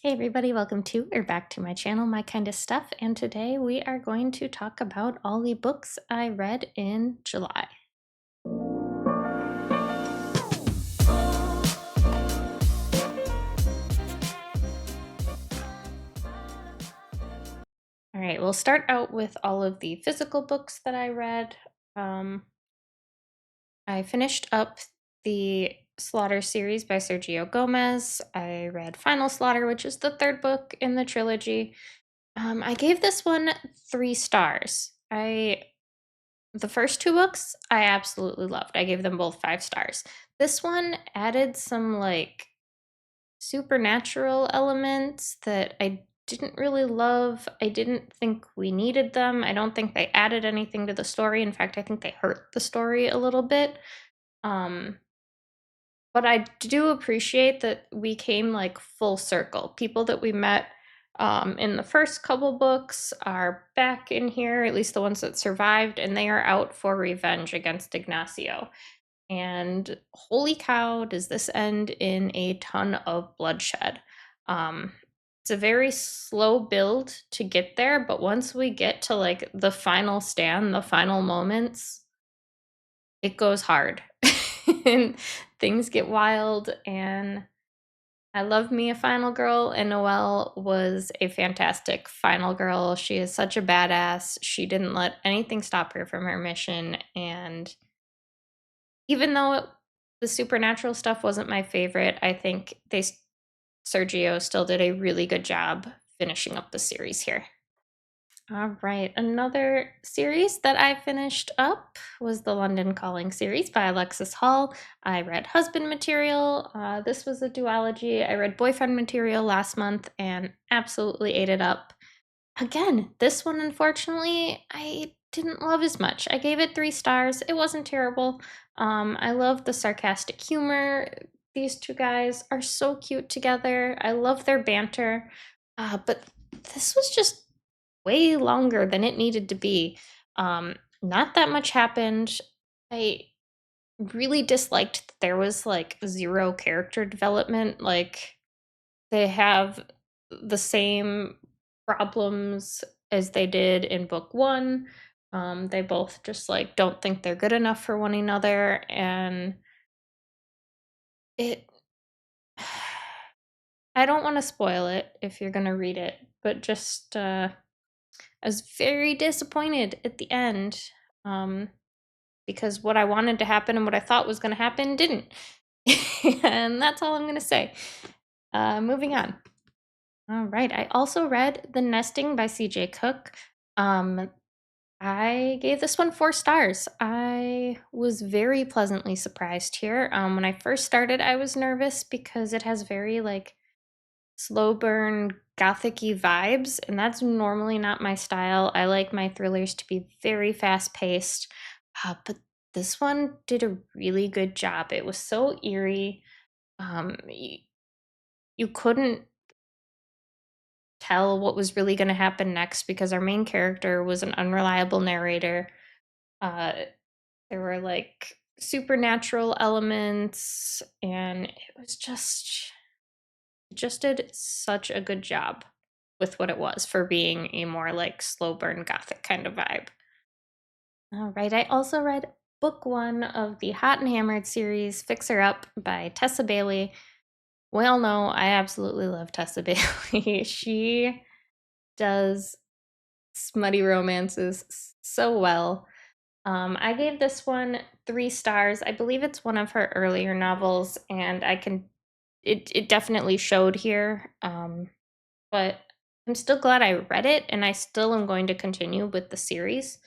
Hey everybody, welcome to or back to my channel, My Kind of Stuff, and today we are going to talk about all the books I read in July. All right, we'll start out with all of the physical books that I read. I finished up the Slaughter series by Sergio Gomez. I read Final Slaughter, which is the third book in the trilogy. I gave this one 3 stars. The first 2 books, I absolutely loved. I gave them both 5 stars. This one added some, like, supernatural elements that I didn't really love. I didn't think we needed them. I don't think they added anything to the story. In fact, I think they hurt the story a little bit. Um, but I do appreciate that we came, like, full circle. People that we met, in the first couple books are back in here, at least the ones that survived, and they are out for revenge against Ignacio. And holy cow, does this end in a ton of bloodshed. Um, it's a very slow build to get there, but once we get to, like, the final stand, the final moments, it goes hard. And things get wild, and I love me a final girl, and Noelle was a fantastic final girl. She is such a badass. She didn't let anything stop her from her mission, and even though the supernatural stuff wasn't my favorite, I think Sergio still did a really good job finishing up the series here. All right, another series that I finished up was the London Calling series by Alexis Hall. I read Husband Material. This was a duology. I read Boyfriend Material last month and absolutely ate it up. Again, this one, unfortunately, I didn't love as much. I gave it 3 stars. It wasn't terrible. I love the sarcastic humor. These two guys are so cute together. I love their banter. But this was just way longer than it needed to be. Not that much happened. I really disliked that there was like zero character development. Like, they have the same problems as they did in book one. They both just like don't think they're good enough for one another, and it. I don't want to spoil it if you're gonna read it, but just I was very disappointed at the end, um, because what I wanted to happen and what I thought was going to happen didn't. And that's all I'm going to say. Moving on. All right. I also read The Nesting by CJ Cook. Um, I gave this one 4 stars. I was very pleasantly surprised here. When I first started, I was nervous because it has very like slow burn gothic-y vibes, and that's normally not my style. I like my thrillers to be very fast paced, but this one did a really good job. It was so eerie. You couldn't tell what was really going to happen next because our main character was an unreliable narrator. uh there were like supernatural elements, and it just did such a good job with what it was for being a more like slow burn gothic kind of vibe. All right, I also read book one of the Hot and Hammered series, Fixer Up by Tessa Bailey. We all know I absolutely love Tessa Bailey. She does smutty romances so well. I gave this one 3 stars. I believe it's one of her earlier novels, and it definitely showed here. But I'm still glad I read it, and I still am going to continue with the series.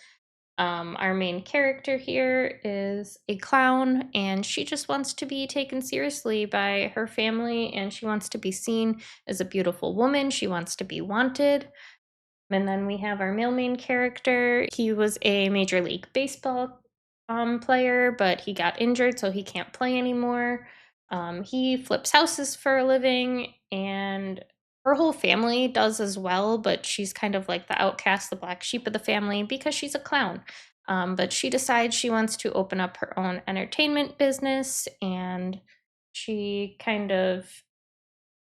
Our main character here is a clown, and she just wants to be taken seriously by her family, and she wants to be seen as a beautiful woman. She wants to be wanted. And then we have our male main character. He was a Major League Baseball player, but he got injured, so he can't play anymore. He flips houses for a living, and her whole family does as well, but she's kind of like the outcast, the black sheep of the family because she's a clown. But she decides she wants to open up her own entertainment business, and she kind of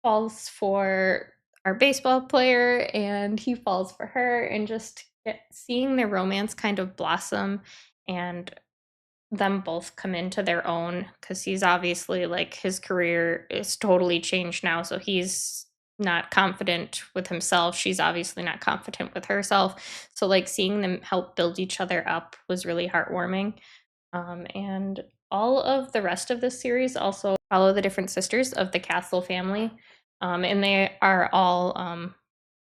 falls for our baseball player, and he falls for her, and just seeing their romance kind of blossom and them both come into their own, because he's obviously like his career is totally changed now, so he's not confident with himself, she's obviously not confident with herself, so like seeing them help build each other up was really heartwarming. And all of the rest of this series also follow the different sisters of the Castle family, and they are all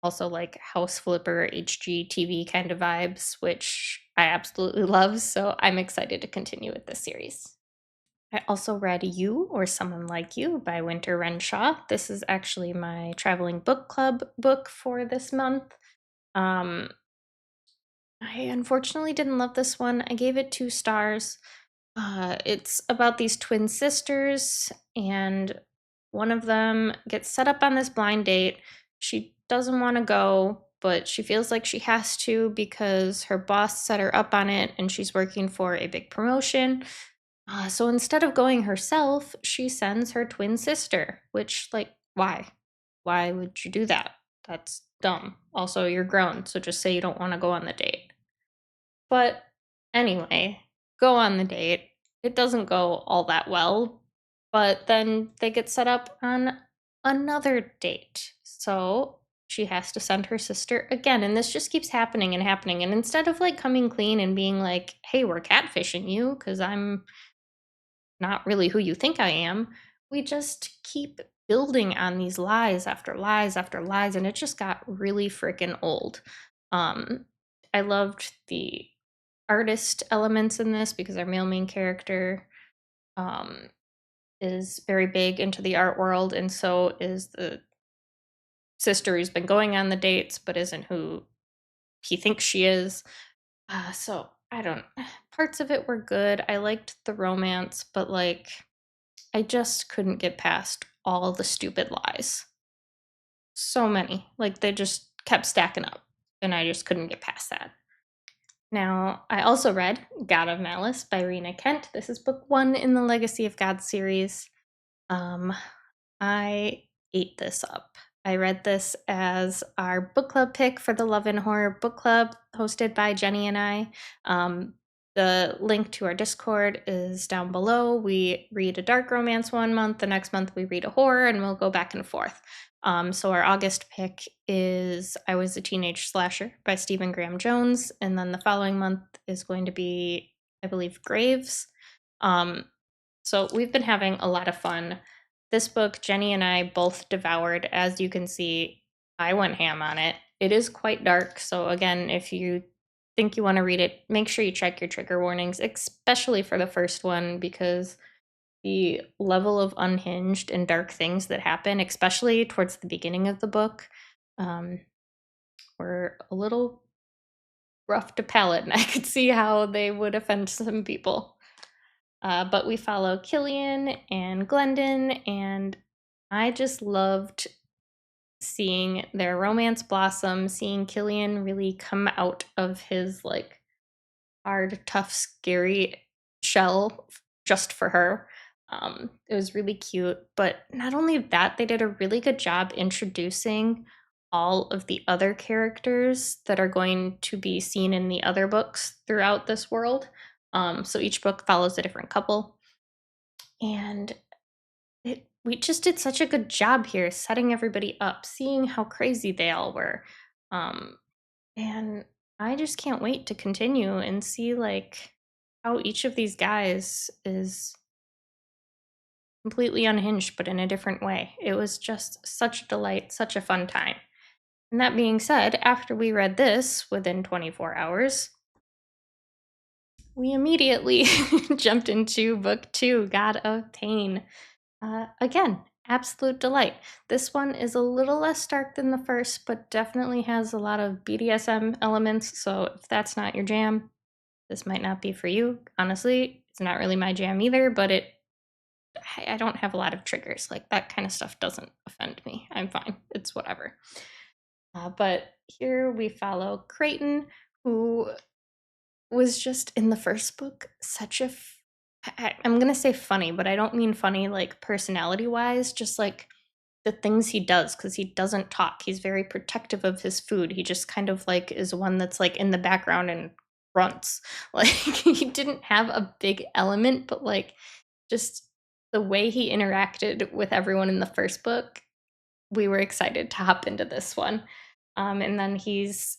also like House Flipper HGTV kind of vibes, which I absolutely love. So I'm excited to continue with this series. I also read You or Someone Like You by Winter Renshaw. This is actually my traveling book club book for this month. Um, I unfortunately didn't love this one. I gave it 2 stars. It's about these twin sisters, and one of them gets set up on this blind date. She doesn't want to go, but she feels like she has to because her boss set her up on it and she's working for a big promotion. So instead of going herself, she sends her twin sister, which, like, why? Why would you do that? That's dumb. Also, you're grown, so just say you don't want to go on the date. But anyway, go on the date. It doesn't go all that well, but then they get set up on another date. So she has to send her sister again. And this just keeps happening and happening. And instead of like coming clean and being like, hey, we're catfishing you because I'm not really who you think I am, we just keep building on these lies after lies after lies. And it just got really freaking old. Um, I loved the artist elements in this because our male main character um, is very big into the art world, and so is the sister who's been going on the dates but isn't who he thinks she is. So I don't. Parts of it were good. I liked the romance, but like I just couldn't get past all the stupid lies. So many. Like they just kept stacking up, and I just couldn't get past that. Now, I also read God of Malice by Rena Kent. This is book 1 in the Legacy of God series. Um, I ate this up. I read this as our book club pick for the Love and Horror Book Club, hosted by Jenny and I. The link to our Discord is down below. We read a dark romance one month, the next month we read a horror, and we'll go back and forth. So our August pick is I Was a Teenage Slasher by Stephen Graham Jones, and then the following month is going to be, I believe, Graves. So we've been having a lot of fun. This book, Jenny and I both devoured. As you can see, I went ham on it. It is quite dark, so again, if you think you want to read it, make sure you check your trigger warnings, especially for the first one, because the level of unhinged and dark things that happen, especially towards the beginning of the book, um, were a little rough to palate, and I could see how they would offend some people. But we follow Killian and Glendon, and I just loved seeing their romance blossom, seeing Killian really come out of his like hard, tough, scary shell just for her. It was really cute. But not only that, they did a really good job introducing all of the other characters that are going to be seen in the other books throughout this world. So each book follows a different couple. And we just did such a good job here setting everybody up, seeing how crazy they all were. Um, and I just can't wait to continue and see like how each of these guys is completely unhinged but in a different way. It was just such a delight, such a fun time. And that being said, after we read this within 24 hours, we immediately jumped into book 2, God of Pain. Again, absolute delight. This one is a little less stark than the first, but definitely has a lot of BDSM elements. So if that's not your jam, this might not be for you. Honestly, it's not really my jam either, but I don't have a lot of triggers. Like that kind of stuff doesn't offend me. I'm fine. It's whatever. But here we follow Creighton, who was just in the first book such a I'm gonna say funny, but I don't mean funny like personality wise, just like the things he does, because he doesn't talk. He's very protective of his food. He just kind of like is one that's like in the background and grunts. Like he didn't have a big element, but like just the way he interacted with everyone in the first book, we were excited to hop into this one. And then he's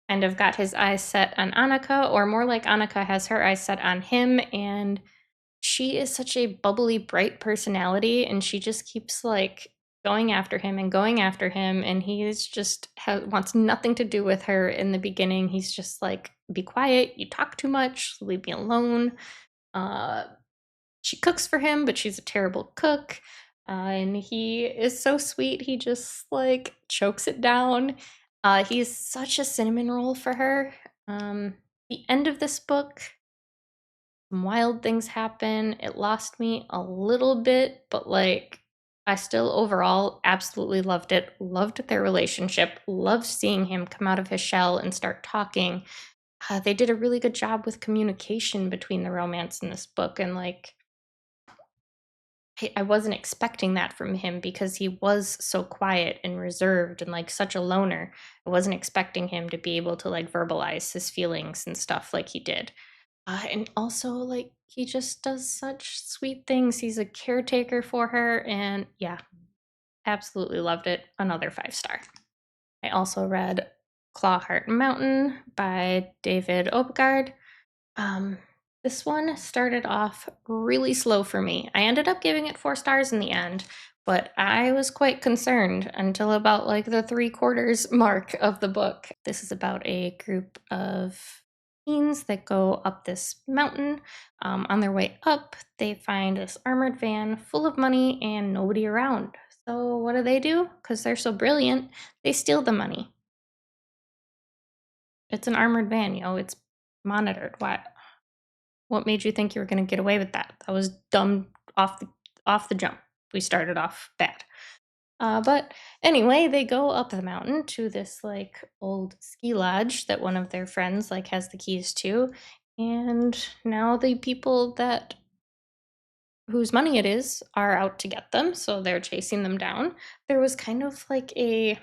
kind of got his eyes set on Annika, or more like Annika has her eyes set on him. And she is such a bubbly, bright personality, and she just keeps like going after him and going after him. And he is just wants nothing to do with her in the beginning. He's just like, be quiet, you talk too much, leave me alone. Uh, she cooks for him, but she's a terrible cook. And he is so sweet. He just like chokes it down. He's such a cinnamon roll for her. The end of this book, some wild things happen. It lost me a little bit, but like I still overall absolutely loved it. Loved their relationship. Loved seeing him come out of his shell and start talking. They did a really good job with communication between the romance in this book, and like I wasn't expecting that from him because he was so quiet and reserved and like such a loner. I wasn't expecting him to be able to like verbalize his feelings and stuff like he did. And also, like, he just does such sweet things. He's a caretaker for her, and yeah, absolutely loved it. Another 5 star. I also read Clawheart Mountain by David Obegaard. Um, this one started off really slow for me. I ended up giving it 4 stars in the end, but I was quite concerned until about like the 3/4 mark of the book. This is about a group of teens that go up this mountain. On their way up, they find this armored van full of money and nobody around. So, what do? Because they're so brilliant, they steal the money. It's an armored van, it's monitored. What made you think you were going to get away with that? That was dumb off the jump. We started off bad. But anyway, they go up the mountain to this like old ski lodge that one of their friends like has the keys to, and now the people that whose money it is are out to get them, so they're chasing them down. There was kind of like a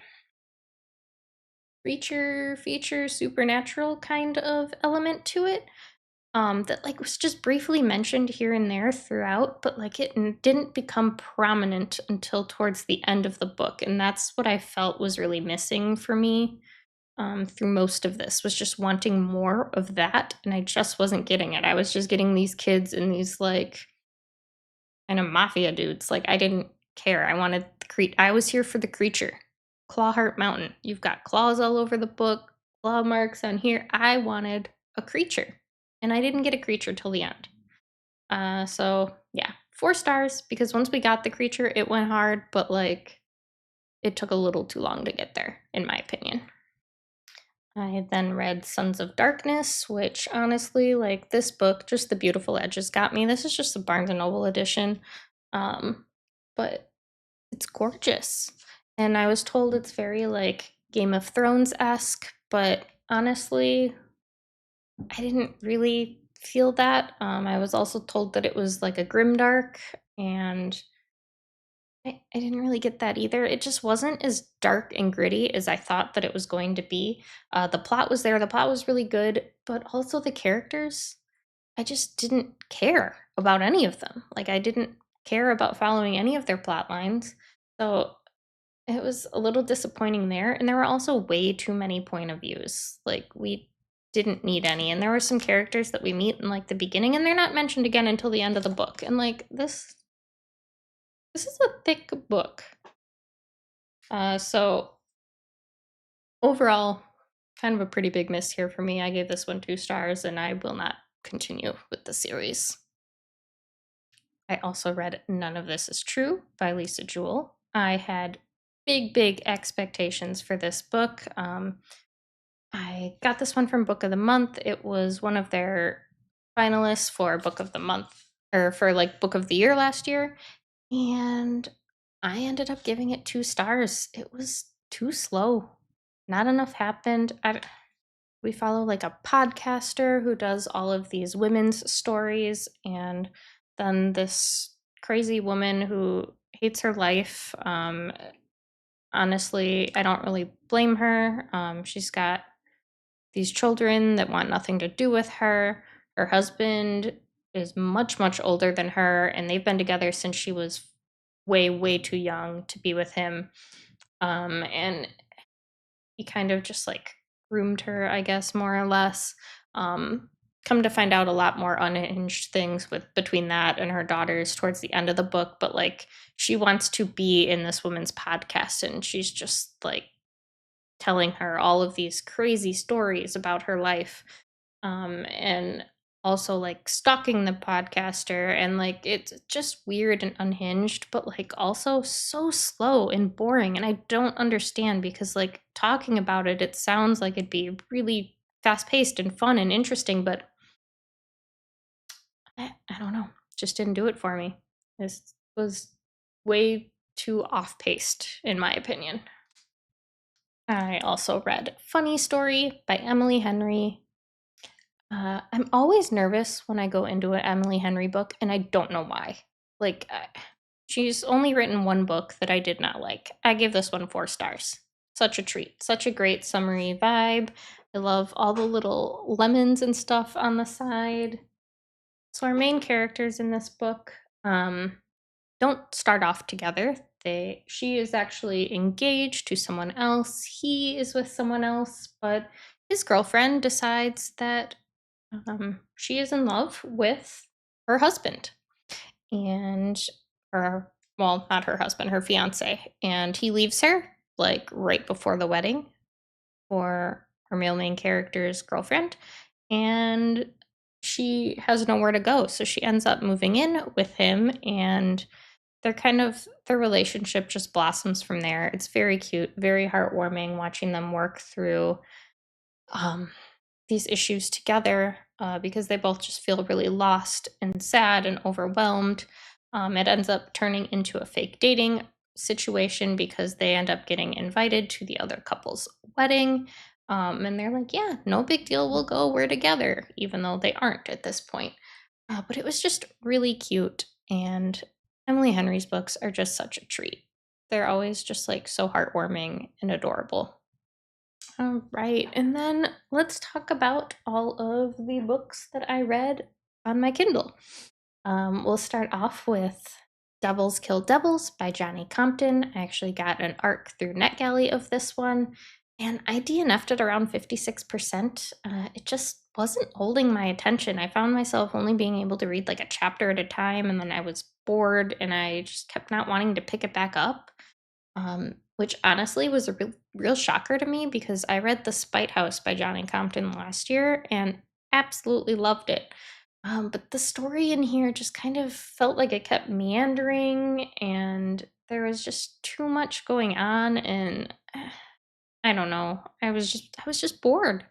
creature feature supernatural kind of element to it, that like was just briefly mentioned here and there throughout, but like it didn't become prominent until towards the end of the book, and that's what I felt was really missing for me, through most of this, was just wanting more of that, and I just wasn't getting it. I was just getting these kids and these like kind of mafia dudes. Like I didn't care. I wanted I was here for the creature. Clawheart Mountain. You've got claws all over the book, claw marks on here. I wanted a creature, and I didn't get a creature till the end. So yeah, 4 stars because once we got the creature, it went hard, but like it took a little too long to get there, in my opinion. I then read Sons of Darkness, which honestly, like this book, just the beautiful edges got me. This is just the Barnes and Noble edition, um, but it's gorgeous. And I was told it's very like Game of Thrones esque, but honestly, I didn't really feel that. I was also told that it was like a grimdark, and I didn't really get that either. It just wasn't as dark and gritty as I thought that it was going to be. The plot was there, the plot was really good, but also the characters, I just didn't care about any of them. Like, I didn't care about following any of their plot lines. So it was a little disappointing there. And there were also way too many point of views. Like, we didn't need any. And there were some characters that we meet in like the beginning, and they're not mentioned again until the end of the book. And like, this is a thick book. So overall, kind of a pretty big miss here for me. I gave this one 2 stars, and I will not continue with the series. I also read None of This Is True by Lisa Jewell. I had big expectations for this book. I got this one from Book of the Month. It was one of their finalists for Book of the Month, or for like Book of the Year last year. And I ended up giving it 2 stars. It was too slow. Not enough happened. We follow like a podcaster who does all of these women's stories, and then this crazy woman who hates her life. Honestly, I don't really blame her. She's got these children that want nothing to do with her. Her husband is much, much older than her, and they've been together since she was way, way too young to be with him. And he kind of just like groomed her, I guess, more or less. Um, Come to find out a lot more unhinged things with between that and her daughters towards the end of the book, but like she wants to be in this woman's podcast and she's just like telling her all of these crazy stories about her life, and also like stalking the podcaster, and like it's just weird and unhinged, but like also so slow and boring, and I don't understand because like talking about it, it sounds like it'd be really fast paced and fun and interesting, but I don't know, just didn't do it for me. This was way too off paced in my opinion. I also read Funny Story by Emily Henry. I'm always nervous when I go into an Emily Henry book, and I don't know why. Like, she's only written one book that I did not like. I give this one 4 stars. Such a treat. Such a great summary vibe. I love all the little lemons and stuff on the side. So, our main characters in this book don't start off together. She is actually engaged to someone else. He is with someone else, but his girlfriend decides that she is in love with her husband and her, well, not her husband, her fiance, and he leaves her like right before the wedding for her male main character's girlfriend, and she has nowhere to go, so she ends up moving in with him, and their relationship just blossoms from there. It's very cute, very heartwarming watching them work through um, these issues together, because they both just feel really lost and sad and overwhelmed. It ends up turning into a fake dating situation because they end up getting invited to the other couple's wedding. And they're like, yeah, no big deal, we'll go, we're together, even though they aren't at this point. But it was just really cute. And Emily Henry's books are just such a treat. They're always just like so heartwarming and adorable. All right, and then let's talk about all of the books that I read on my Kindle. We'll start off with Devils Kill Devils by Johnny Compton. I actually got an ARC through NetGalley of this one, and I DNF'd it around 56%. It just wasn't holding my attention. I found myself only being able to read like a chapter at a time, and then I was bored and I just kept not wanting to pick it back up, which honestly was a real shocker to me because I read The Spite House by Johnny Compton last year and absolutely loved it. But the story in here just kind of felt like it kept meandering and there was just too much going on, and I don't know. I was just bored,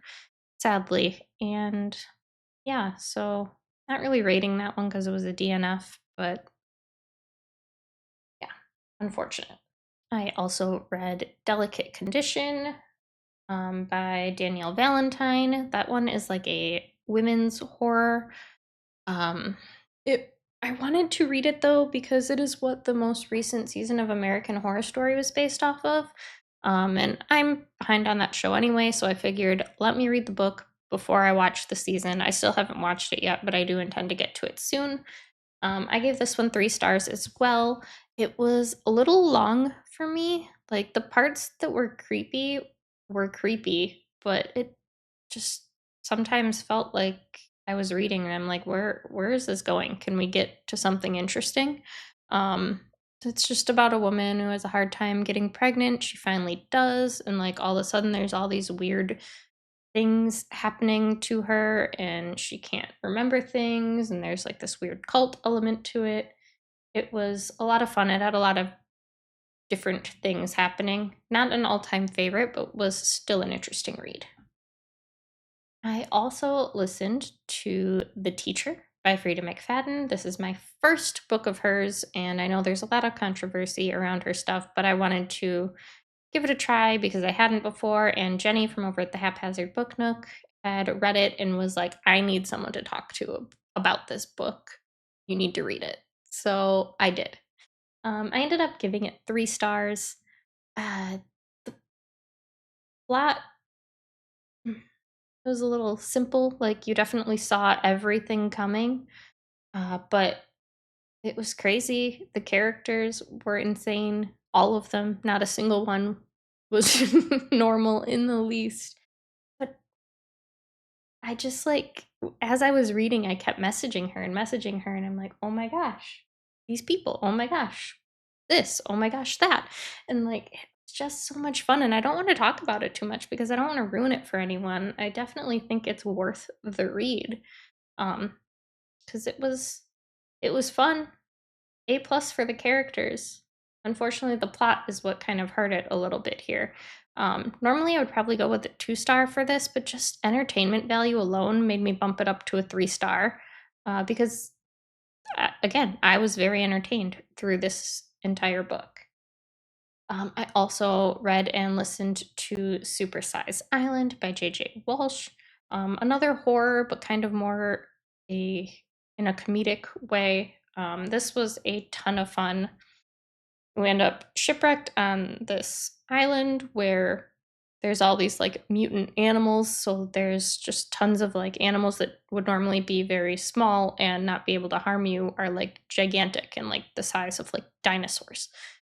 sadly. And yeah, so not really rating that one because it was a DNF, but yeah, unfortunate. I also read Delicate Condition, by Danielle Valentine. That one is like a women's horror. Um, it I wanted to read it though because it is what the most recent season of American Horror Story was based off of. And I'm behind on that show anyway, so I figured let me read the book before I watch the season. I still haven't watched it yet, but I do intend to get to it soon. I gave this one 3 stars as well. It was a little long for me. Like the parts that were creepy, but it just sometimes felt like I was reading and I'm like, where is this going? Can we get to something interesting? Um, it's just about a woman who has a hard time getting pregnant. She finally does, and like all of a sudden there's all these weird things happening to her and she can't remember things, and there's like this weird cult element to it. It was a lot of fun. It had a lot of different things happening. Not an all-time favorite, but was still an interesting read. I also listened to The Teacher by Frida McFadden. This is my first book of hers, and I know there's a lot of controversy around her stuff, but I wanted to give it a try because I hadn't before. And Jenny from over at the Haphazard Book Nook had read it and was like, I need someone to talk to about this book. You need to read it. So I did. I ended up giving it 3 stars. The plot was a little simple. Like, you definitely saw everything coming, but it was crazy. The characters were insane. All of them. Not a single one was normal in the least. But I just like, as I was reading, I kept messaging her, and I'm like, oh my gosh, these people, oh my gosh, this, oh my gosh, that. And like, it's just so much fun. And I don't want to talk about it too much because I don't want to ruin it for anyone. I definitely think it's worth the read. Um, because it was fun. A plus for the characters. Unfortunately, the plot is what kind of hurt it a little bit here. Normally, I would probably go with a 2 star for this, but just entertainment value alone made me bump it up to a 3 star because, again, I was very entertained through this entire book. I also read and listened to Super Size Island by J.J. Walsh. Another horror, but kind of more a in a comedic way. This was a ton of fun. We end up shipwrecked on this island where there's all these like mutant animals. So there's just tons of like animals that would normally be very small and not be able to harm you are like gigantic and like the size of like dinosaurs,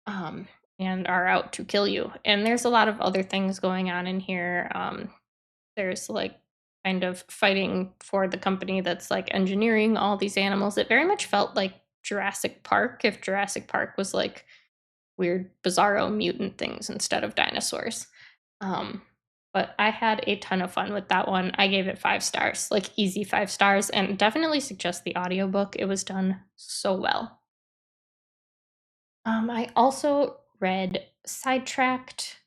um, and are out to kill you. And there's a lot of other things going on in here. There's like kind of fighting for the company that's like engineering all these animals. It very much felt like Jurassic Park if Jurassic Park was like weird, bizarro mutant things instead of dinosaurs. Um, but I had a ton of fun with that one. I gave it 5 stars, like easy 5 stars, and definitely suggest the audiobook. It was done so well. I also read Sidetracked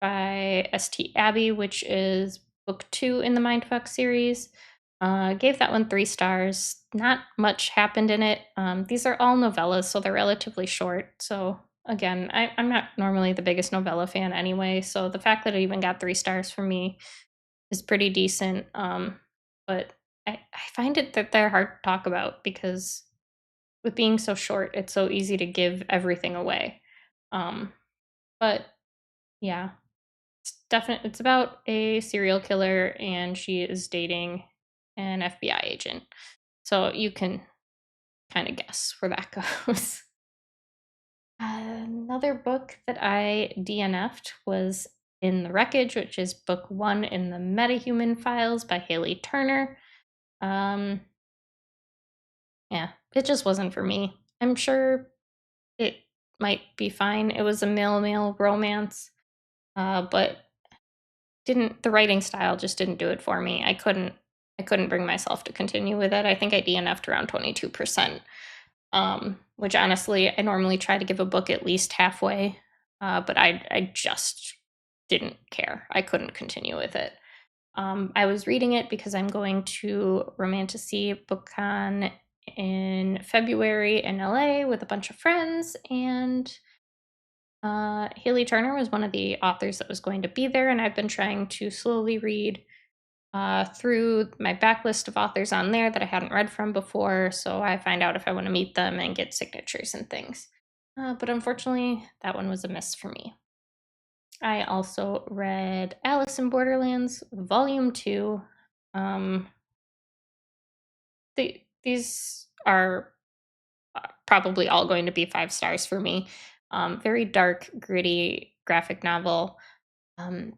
by St. Abbey, which is book 2 in the Mindfuck series. Gave that one 3 stars. Not much happened in it. These are all novellas, so they're relatively short. So again, I'm not normally the biggest novella fan anyway. So the fact that it even got 3 stars for me is pretty decent. But I find it that they're hard to talk about because with being so short, it's so easy to give everything away. Um, but yeah, it's about a serial killer and she is dating an FBI agent. So you can kind of guess where that goes. Another book that I DNF'd was In the Wreckage, which is book 1 in the Metahuman Files by Haley Turner. Um, yeah, it just wasn't for me. I'm sure it might be fine. It was a male romance, but didn't the writing style just didn't do it for me. I couldn't bring myself to continue with it. I think I DNF'd around 22%. Which honestly, I normally try to give a book at least halfway, but I just didn't care. I couldn't continue with it. I was reading it because I'm going to Romantasy BookCon in February in LA with a bunch of friends, and Haley Turner was one of the authors that was going to be there, and I've been trying to slowly read through my backlist of authors on there that I hadn't read from before, so I find out if I want to meet them and get signatures and things. But unfortunately, that one was a miss for me. I also read Alice in Borderlands Volume 2. Um, these are probably all going to be 5 stars for me. Very dark, gritty graphic novel. Um,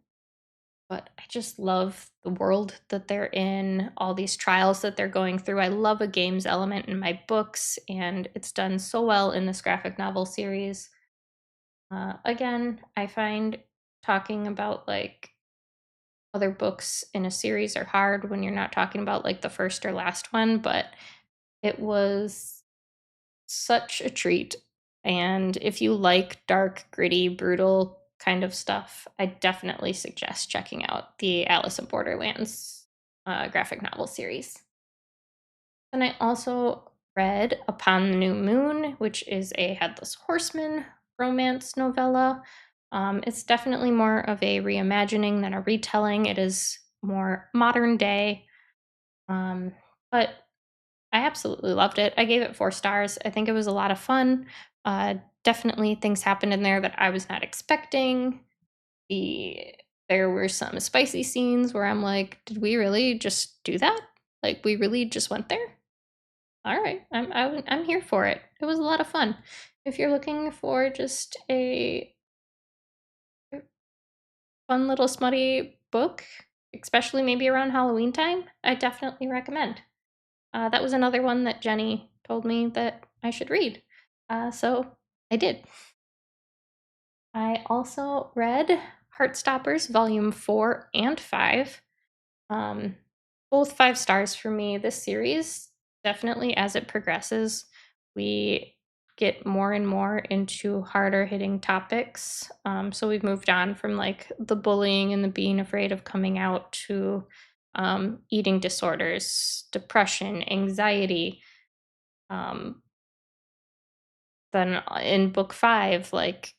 but I just love the world that they're in, all these trials that they're going through. I love a games element in my books, and it's done so well in this graphic novel series. Again, I find talking about like other books in a series are hard when you're not talking about like the first or last one, but it was such a treat. And if you like dark, gritty, brutal kind of stuff, I definitely suggest checking out the Alice in Borderlands graphic novel series. And I also read Upon the New Moon, which is a Headless Horseman romance novella. It's definitely more of a reimagining than a retelling. It is more modern day, but I absolutely loved it. I gave it 4 stars. I think it was a lot of fun. Definitely things happened in there that I was not expecting. There were some spicy scenes where I'm like, did we really just do that? Like we really just went there? All right, I'm here for it. It was a lot of fun. If you're looking for just a fun little smutty book, especially maybe around Halloween time, I definitely recommend. That was another one that Jenny told me that I should read. So I did. I also read Heartstoppers Volume 4 and 5. Um, both 5 stars for me. This series, definitely as it progresses, we get more and more into harder hitting topics. So we've moved on from like the bullying and the being afraid of coming out to eating disorders, depression, anxiety. Um, then in book 5, like,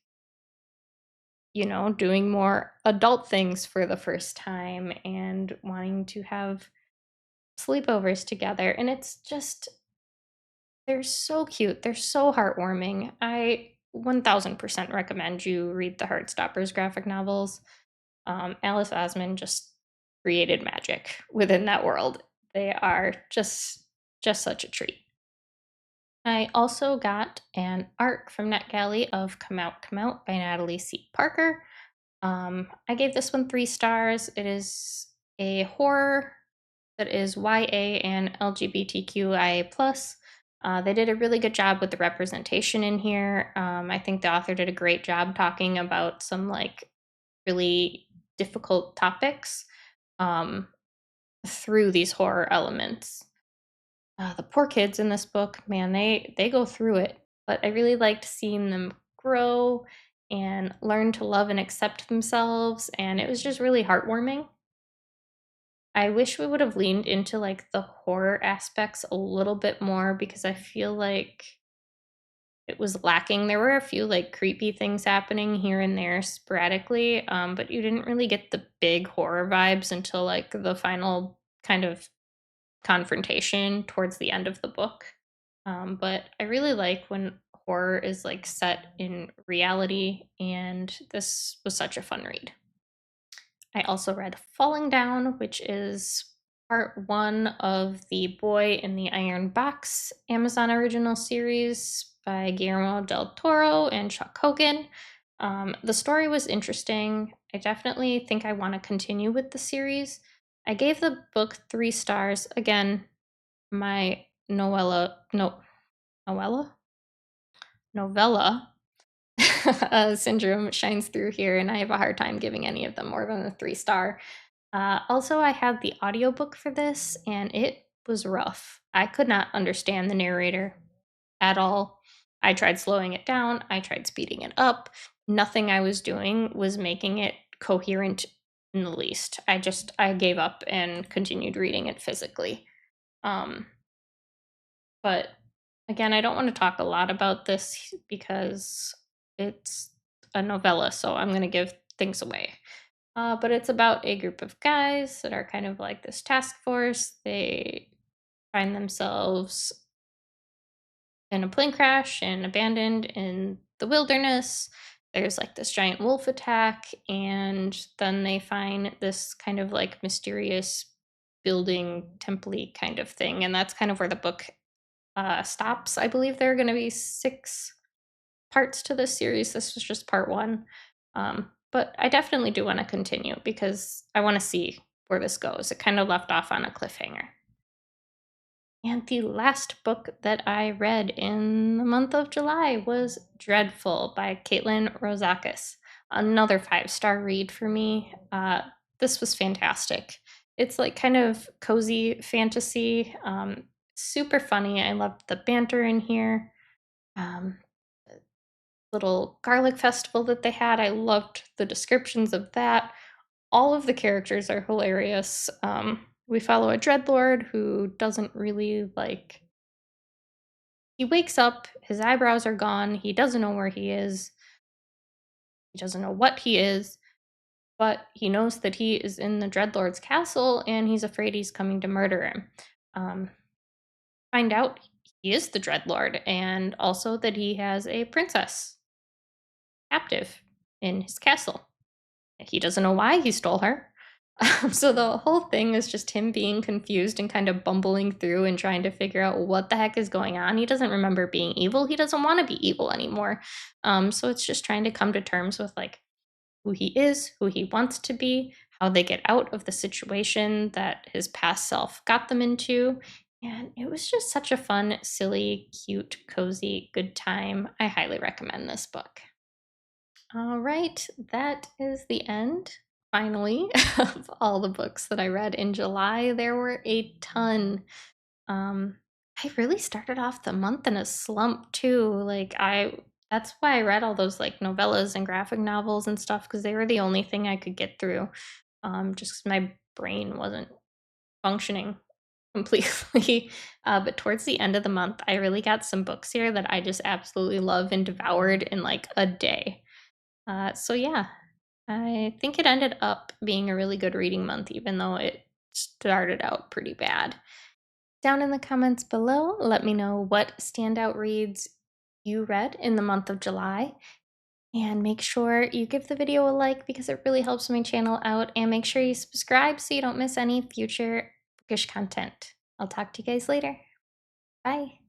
doing more adult things for the first time and wanting to have sleepovers together. And it's just, they're so cute. They're so heartwarming. I 1000% recommend you read the Heartstoppers graphic novels. Alice Osman just created magic within that world. They are just such a treat. I also got an arc from NetGalley of Come Out by Natalie C. Parker. I gave this one 3 stars. It is a horror that is YA and LGBTQIA plus. They did a really good job with the representation in here. I think the author did a great job talking about some like really difficult topics um, through these horror elements. The poor kids in this book, man, they go through it. But I really liked seeing them grow and learn to love and accept themselves, and it was just really heartwarming. I wish we would have leaned into like the horror aspects a little bit more because I feel like it was lacking. There were a few like creepy things happening here and there sporadically, but you didn't really get the big horror vibes until like the final kind of confrontation towards the end of the book. But I really like when horror is like set in reality, and this was such a fun read. I also read Falling Down, which is part 1 of the Boy in the Iron Box Amazon original series by Guillermo del Toro and Chuck Hogan. The story was interesting. I definitely think I want to continue with the series. I gave the book 3 stars. Again, my novella syndrome shines through here, and I have a hard time giving any of them more than a 3 star. Also, I had the audiobook for this, and it was rough. I could not understand the narrator at all. I tried slowing it down, I tried speeding it up. Nothing I was doing was making it coherent in the least. I gave up and continued reading it physically. Um, but again, I don't want to talk a lot about this because it's a novella, so I'm going to give things away. But it's about a group of guys that are kind of like this task force. They find themselves in a plane crash and abandoned in the wilderness. There's like this giant wolf attack, and then they find this kind of like mysterious building temple kind of thing. And that's kind of where the book stops. I believe there are going to be 6 parts to this series. This was just part 1. But I definitely do want to continue because I want to see where this goes. It kind of left off on a cliffhanger. And the last book that I read in the month of July was Dreadful by Caitlin Rosakis. Another 5 star read for me. This was fantastic. It's like kind of cozy fantasy, super funny. I loved the banter in here. Um, Little garlic festival that they had. I loved the descriptions of that. All of the characters are hilarious. We follow a dreadlord who doesn't really like. He wakes up, his eyebrows are gone, he doesn't know where he is, he doesn't know what he is, but he knows that he is in the dreadlord's castle and he's afraid he's coming to murder him. Um, find out he is the Dreadlord, and also that he has a princess captive in his castle. He doesn't know why he stole her. So the whole thing is just him being confused and kind of bumbling through and trying to figure out what the heck is going on. He doesn't remember being evil. He doesn't want to be evil anymore. So it's just trying to come to terms with like who he is, who he wants to be, how they get out of the situation that his past self got them into. And it was just such a fun, silly, cute, cozy, good time. I highly recommend this book. All right, that is the end, finally, of all the books that I read in July. There were a ton. Um, I really started off the month in a slump too. That's why I read all those like novellas and graphic novels and stuff because they were the only thing I could get through. Just 'cause my brain wasn't functioning completely. But towards the end of the month, I really got some books here that I just absolutely love and devoured in like a day. So yeah, I think it ended up being a really good reading month, even though it started out pretty bad. Down in the comments below, let me know what standout reads you read in the month of July. And make sure you give the video a like because it really helps my channel out. And make sure you subscribe so you don't miss any future bookish content. I'll talk to you guys later. Bye.